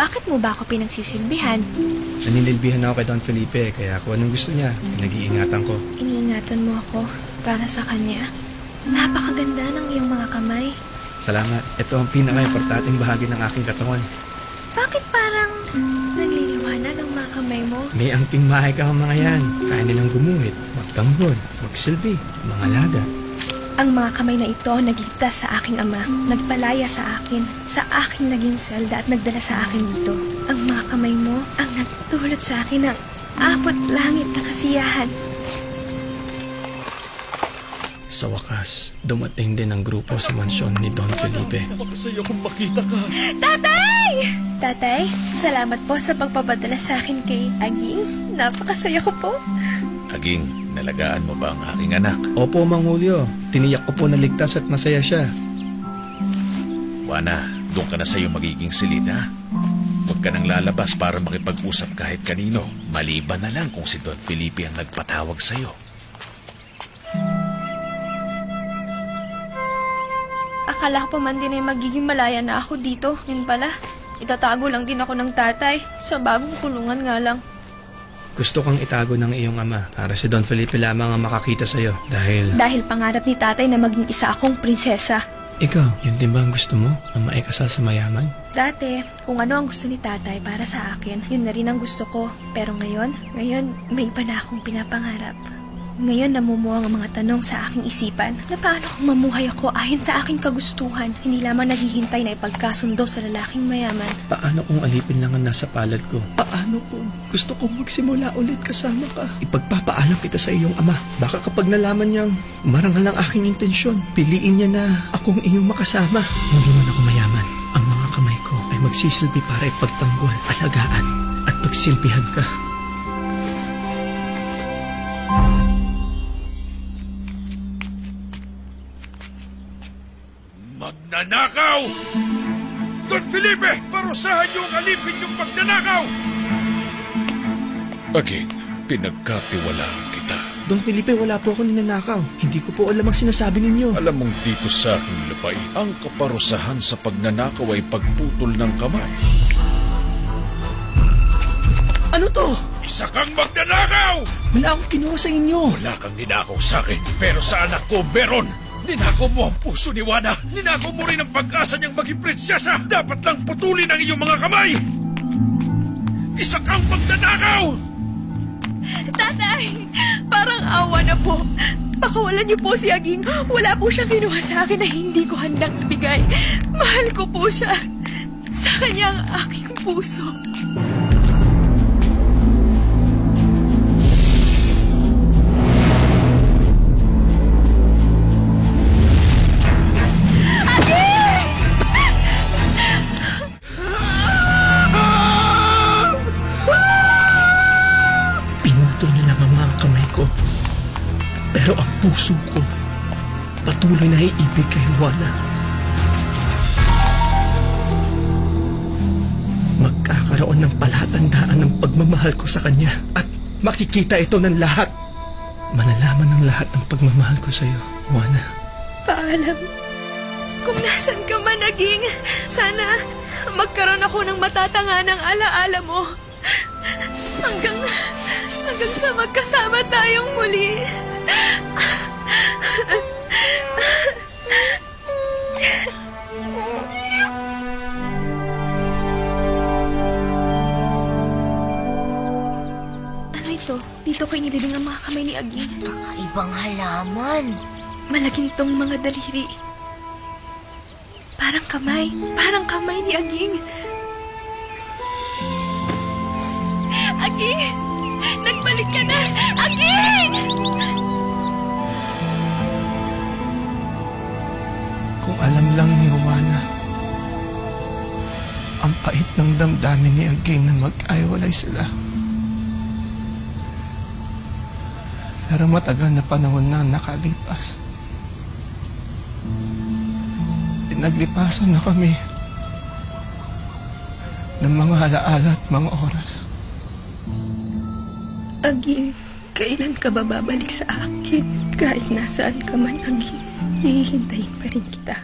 Bakit mo ba ako pinagsisilbihan? Naninilbihan ako kay Don Felipe, kaya kung anong gusto niya, pinag-iingatan ko. Iniingatan mo ako para sa kanya. Napakaganda ng iyong mga kamay. Salamat. Ito ang pinaka-importanting bahagi ng aking katawan. Bakit parang naliliwanag ang mga kamay mo? May angking mahika ang mga yan. Kaya nilang gumuhit, magtanggol, magsilbi, mangalaga. Ang mga kamay na ito nagligtas sa aking ama, nagpalaya sa akin, sa aking naging selda at nagdala sa akin dito. Ang mga kamay mo ang nagtulot sa akin ng abot langit na kasiyahan. Sa wakas, dumating din ang grupo sa mansyon ni Don Felipe. Napakasaya kong makita ka. Tatay! Tatay, salamat po sa pagpapadala sa akin kay Aging. Napakasaya ko po. Aging, nalagaan mo ba ang aking anak? Opo, Mang Julio. Tiniyak ko po na ligtas at masaya siya. Juana, doon ka na sa iyong magiging silid, ha? Huwag ka nang lalabas para makipag-usap kahit kanino. Maliban na lang kung si Don Felipe ang nagpatawag sa iyo. Akala ko pa man din ay magiging malaya na ako dito. Yun pala, itatago lang din ako ng tatay. Sa bagong kulungan nga lang. Gusto kang itago ng iyong ama para si Don Felipe lamang ang makakita sa iyo dahil pangarap ni tatay na maging isa akong prinsesa. Ikaw, yun din ba ang gusto mo? Ang maikasal sa mayaman? Dati, kung ano ang gusto ni tatay para sa akin, yun na rin ang gusto ko. Pero ngayon may iba na akong pinapangarap. Ngayon namumuo ang mga tanong sa aking isipan na paano kung mamuhay ako ayon sa aking kagustuhan, hindi lamang naghihintay na ipagkasundo sa lalaking mayaman. Paano kung alipin lang ang nasa palad ko? Paano kung gusto kong magsimula ulit kasama ka? Ipagpapaalam kita sa iyong ama. Baka kapag nalaman niyang marangal ang aking intensyon, piliin niya na akong iyong makasama. Hindi man ako mayaman, ang mga kamay ko ay magsisilbi para ipagtanggol, alagaan at pagsilbihan ka. Magnanakaw! Don Felipe, parusahan niyo ang alipin niyong magnanakaw! Aging, pinagkatiwalaan kita. Don Felipe, wala po ako ninanakaw. Hindi ko po alam ang sinasabi ninyo. Alam mong dito sa aking lupain, ang kaparusahan sa pagnanakaw ay pagputol ng kamay. Ano to? Isa kang magnanakaw! Wala akong kinuha sa inyo. Wala kang ninakaw sa akin, pero sa anak ko meron! Ninakaw mo ang puso ni Juana! Ninakaw mo rin ang pag-asa niyang maging prinsesa! Dapat lang putulin ang iyong mga kamay! Isa kang magnanakaw! Tatay, parang awa na po. Pakawalan niyo po si Aging. Wala po siyang kinuha sa akin na hindi ko handang ibigay. Mahal ko po siya. Sa kanya ang aking puso. Pero ang puso ko patuloy na iibig kay Juana. Magkakaroon ng palatandaan ng pagmamahal ko sa kanya at makikita ito ng lahat. Malalaman ng lahat ng pagmamahal ko sa iyo, Juana. Paalam. Kung nasan ka man naging, sana magkaroon ako ng matatanganang alaala mo. Hanggang sa magkasama tayong muli. Ano ito? Dito ko inilibing ang mga kamay ni Aging. Kakaibang halaman. Malagintong mga daliri. Parang kamay ni Aging. Aging! Nagbalik ka na! Aging! Kung alam lang ni Juana, ang pait ng damdamin ni Aging na mag-aiwalay sila. Pero matagal na panahon na nakalipas. Pinaglipasan na kami ng mga alaala at mga oras. Aging, kailan ka ba babalik sa akin? Kahit nasaan ka man, Aging, hihintayin pa rin kita.